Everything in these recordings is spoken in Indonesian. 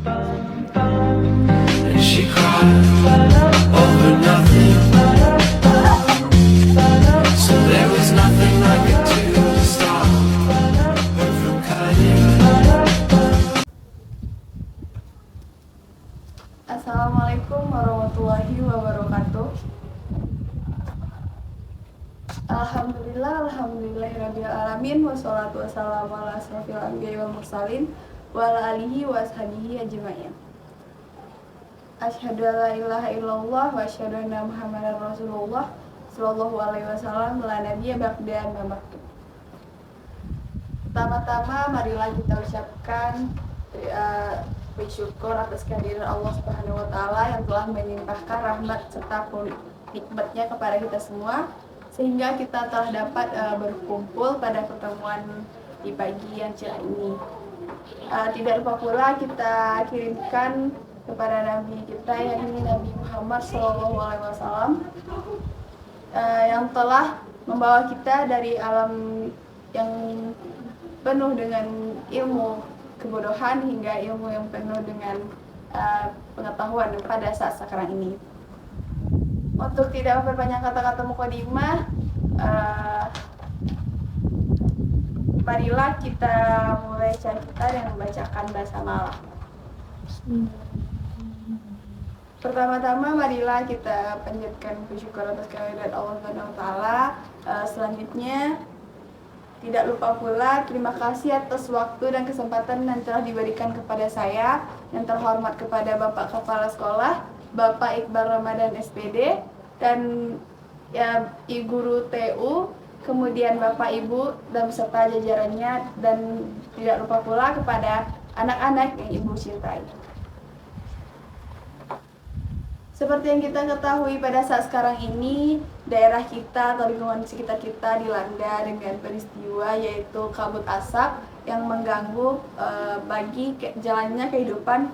And she cried over nothing. So there was nothing I could do to stop her from cutting. Assalamualaikum warahmatullahi wabarakatuh. Alhamdulillahirabbil alamin, wassalatu wassalamu ala asrofil anbiya'i wal mursalin wa ala alihi wa ashabihi ajma'in. Asyhadu an la ilaha illallah wa asyhadu anna Muhammadar Rasulullah sallallahu alaihi wasallam la nabiyya ba'da ma ba'du. Pertama-tama marilah kita ucapkan bersyukur atas kehadiran Allah Subhanahu wa taala yang telah melimpahkan rahmat serta nikmatnya kepada kita semua sehingga kita telah dapat berkumpul pada pertemuan di pagi yang cerah ini. Tidak lupa pula kita kirimkan kepada Nabi kita yakni Nabi Muhammad SAW yang telah membawa kita dari alam yang penuh dengan ilmu kebodohan hingga ilmu yang penuh dengan pengetahuan pada saat sekarang ini. Untuk tidak memperpanjang kata-kata mukadimah, marilah kita mulai cerita dengan membacakan basmalah. Pertama-tama marilah kita panjatkan syukur atas kehadiran Allah Subhanahu wa taala. Selanjutnya tidak lupa pula terima kasih atas waktu dan kesempatan yang telah diberikan kepada saya yang terhormat kepada Bapak Kepala Sekolah, Bapak Iqbal Ramadan SPD dan Ibu Guru TU, kemudian Bapak Ibu dan beserta jajarannya, dan tidak lupa pula kepada anak-anak yang Ibu cintai. Seperti yang kita ketahui pada saat sekarang ini, daerah kita atau lingkungan sekitar kita dilanda dengan peristiwa yaitu kabut asap yang mengganggu bagi jalannya kehidupan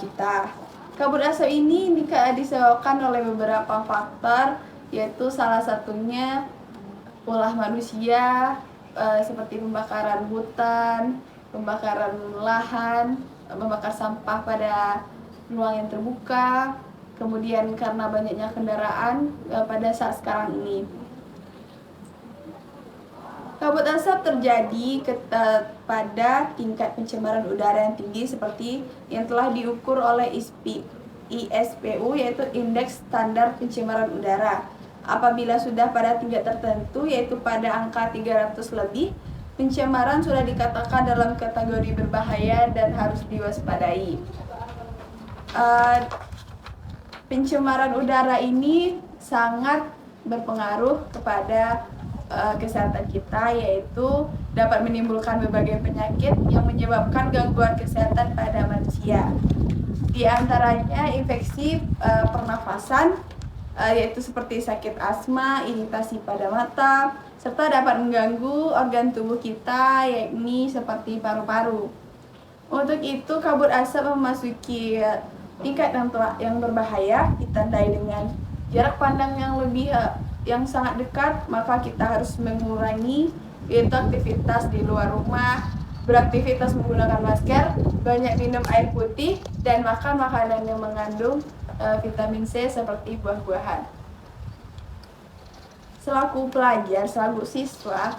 kita. Kabut asap ini disebabkan oleh beberapa faktor, yaitu salah satunya ulah manusia seperti pembakaran hutan, pembakaran lahan, membakar sampah pada ruang yang terbuka, kemudian karena banyaknya kendaraan pada saat sekarang ini. Kabut asap terjadi pada tingkat pencemaran udara yang tinggi seperti yang telah diukur oleh ISPU, yaitu Indeks Standar Pencemaran Udara. Apabila sudah pada tingkat tertentu, yaitu pada angka 300 lebih, pencemaran sudah dikatakan dalam kategori berbahaya dan harus diwaspadai. Pencemaran udara ini sangat berpengaruh kepada kesehatan kita, yaitu dapat menimbulkan berbagai penyakit yang menyebabkan gangguan kesehatan pada manusia. Di antaranya infeksi pernafasan, yaitu seperti sakit asma, iritasi pada mata, serta dapat mengganggu organ tubuh kita, yakni seperti paru-paru. Untuk itu, kabut asap memasuki tingkat yang berbahaya ditandai dengan jarak pandang yang sangat dekat, maka kita harus mengurangi yaitu aktivitas di luar rumah, beraktivitas menggunakan masker, banyak minum air putih, dan makan makanan yang mengandung vitamin C seperti buah-buahan. Selaku pelajar, selaku siswa,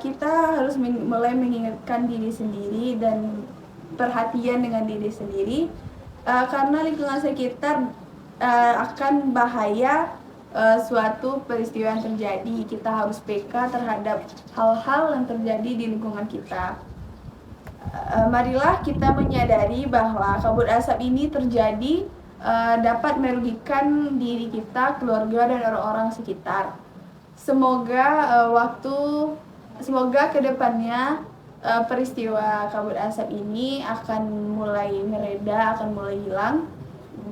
kita harus mulai mengingatkan diri sendiri dan perhatian dengan diri sendiri, karena lingkungan sekitar akan bahaya suatu peristiwa yang terjadi. Kita harus peka terhadap hal-hal yang terjadi di lingkungan kita. Marilah kita menyadari bahwa kabut asap ini terjadi dapat merugikan diri kita, keluarga, dan orang-orang sekitar. Semoga kedepannya peristiwa kabut asap ini akan mulai mereda, akan mulai hilang.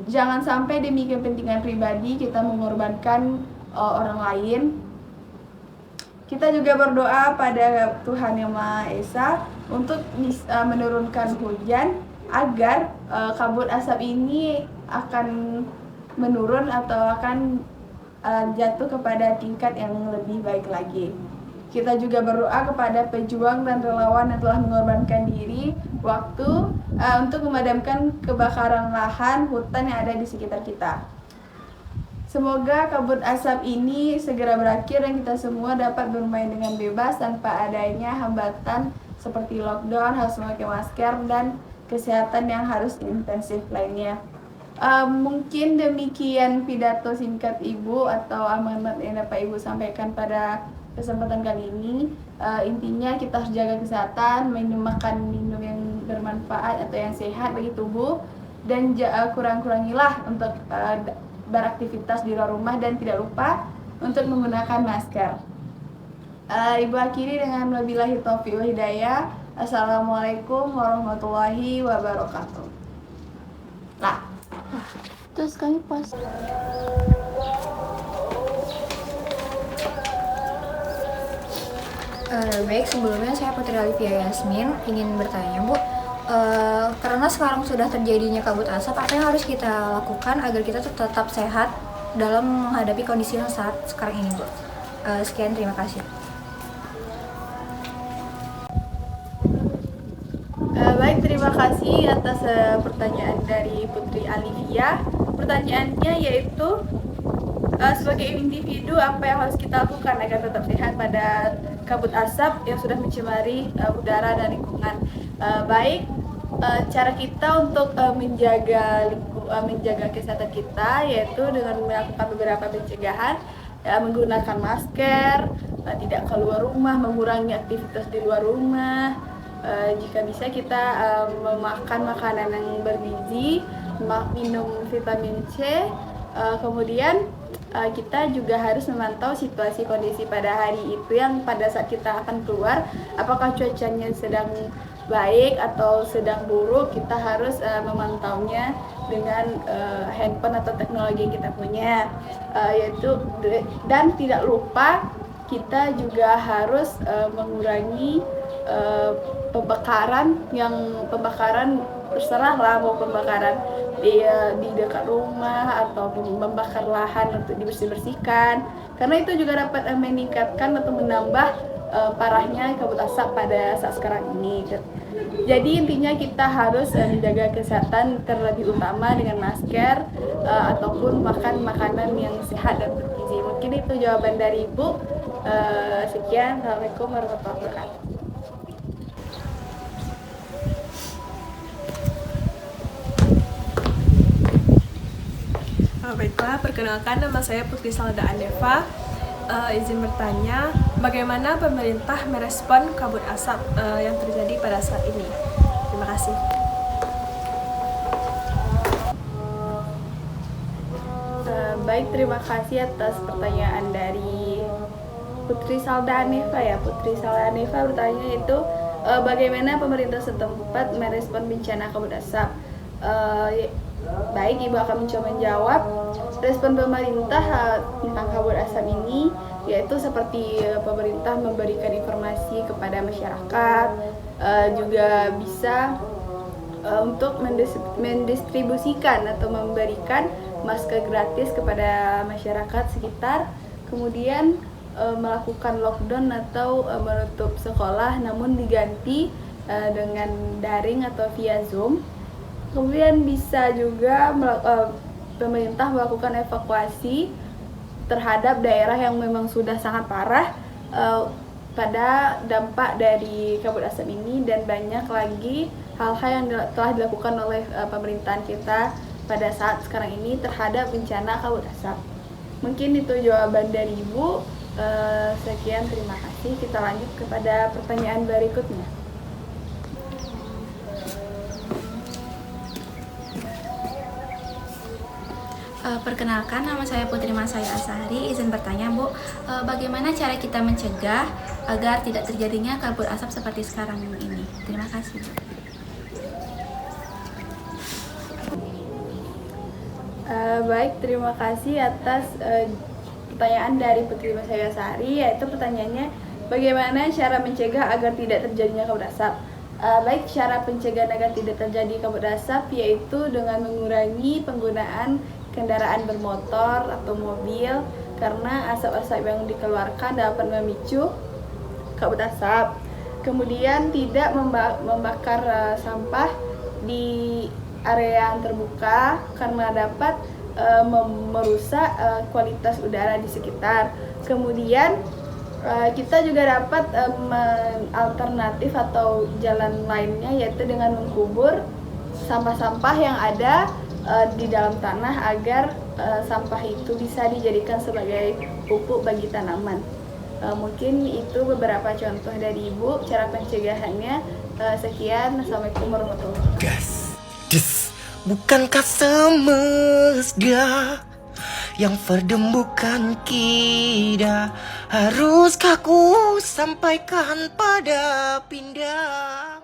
Jangan sampai demi kepentingan pribadi kita mengorbankan orang lain. Kita juga berdoa pada Tuhan Yang Maha Esa untuk menurunkan hujan agar kabut asap ini akan menurun atau akan jatuh kepada tingkat yang lebih baik lagi. Kita juga berdoa kepada pejuang dan relawan yang telah mengorbankan diri, waktu, untuk memadamkan kebakaran lahan hutan yang ada di sekitar kita. Semoga kabut asap ini segera berakhir dan kita semua dapat bermain dengan bebas tanpa adanya hambatan seperti lockdown, harus memakai masker, dan kesehatan yang harus intensif lainnya. Mungkin demikian pidato singkat Ibu atau amanat yang dapat Ibu sampaikan pada kesempatan kali ini. Intinya kita harus jaga kesehatan, makan minum yang bermanfaat atau yang sehat bagi tubuh, dan kurang-kurangilah untuk beraktivitas di luar rumah, dan tidak lupa untuk menggunakan masker. Ibu akhiri dengan wabillahi taufiq wal hidayah. Assalamualaikum warahmatullahi wabarakatuh. Lah, terus kami pas. Baik, sebelumnya saya Putri Alivia Yasmin ingin bertanya, Bu. Karena sekarang sudah terjadinya kabut asap, apa yang harus kita lakukan agar kita tetap sehat dalam menghadapi kondisi yang saat sekarang ini, Bu? Sekian, terima kasih. Baik, terima kasih atas pertanyaan dari Putri Alivia. Pertanyaannya yaitu sebagai individu apa yang harus kita lakukan agar tetap sehat pada kabut asap yang sudah mencemari udara dan lingkungan. Cara kita untuk menjaga kesehatan kita yaitu dengan melakukan beberapa pencegahan, menggunakan masker, tidak keluar rumah, mengurangi aktivitas di luar rumah. Jika bisa kita memakan makanan yang bergizi, minum vitamin C, kemudian kita juga harus memantau situasi kondisi pada hari itu yang pada saat kita akan keluar, apakah cuacanya sedang baik atau sedang buruk. Kita harus memantaunya dengan handphone atau teknologi yang kita punya, dan tidak lupa kita juga harus mengurangi pembakaran terserah lah, mau pembakaran di dekat rumah atau membakar lahan untuk dibersihkan, karena itu juga dapat meningkatkan atau menambah parahnya kabut asap pada saat sekarang ini. Jadi intinya kita harus menjaga kesehatan terlebih utama dengan masker ataupun makan makanan yang sehat dan bergizi. Mungkin itu jawaban dari Ibu. Sekian, Assalamualaikum warahmatullahi wabarakatuh. Baiklah, perkenalkan nama saya Putri Salda Aneva. Izin bertanya, bagaimana pemerintah merespon kabut asap yang terjadi pada saat ini? Terima kasih. Baik, terima kasih atas pertanyaan dari Putri Salda Aneva ya. Putri Salda Aneva bertanya itu bagaimana pemerintah setempat merespon bencana kabut asap. Baik, Ibu akan mencoba menjawab. Respon pemerintah tentang kabut asap ini yaitu seperti pemerintah memberikan informasi kepada masyarakat, juga bisa untuk mendistribusikan atau memberikan masker gratis kepada masyarakat sekitar, kemudian melakukan lockdown atau menutup sekolah namun diganti dengan daring atau via Zoom. Kemudian bisa juga pemerintah melakukan evakuasi terhadap daerah yang memang sudah sangat parah pada dampak dari kabut asap ini, dan banyak lagi hal-hal yang telah dilakukan oleh pemerintahan kita pada saat sekarang ini terhadap bencana kabut asap. Mungkin itu jawaban dari Ibu. Sekian, terima kasih. Kita lanjut kepada pertanyaan berikutnya. Perkenalkan, nama saya Putri Masaya Asari. Izin bertanya, Bu, bagaimana cara kita mencegah agar tidak terjadinya kabut asap seperti sekarang ini? Terima kasih. Baik, terima kasih atas pertanyaan dari Putri Masaya Asari, yaitu pertanyaannya bagaimana cara mencegah agar tidak terjadinya kabut asap. Baik, cara pencegahan agar tidak terjadi kabut asap yaitu dengan mengurangi penggunaan kendaraan bermotor atau mobil, karena asap-asap yang dikeluarkan dapat memicu kabut asap. Kemudian tidak membakar sampah di area yang terbuka karena dapat merusak kualitas udara di sekitar. Kemudian kita juga dapat alternatif atau jalan lainnya, yaitu dengan mengkubur sampah-sampah yang ada di dalam tanah agar sampah itu bisa dijadikan sebagai pupuk bagi tanaman. Mungkin itu beberapa contoh dari Ibu cara pencegahannya. Sekian, Assalamualaikum warahmatullahi wabarakatuh. Gas, des, bukankah semesta yang verdembukan kita? Haruskah ku sampaikan pada pindah?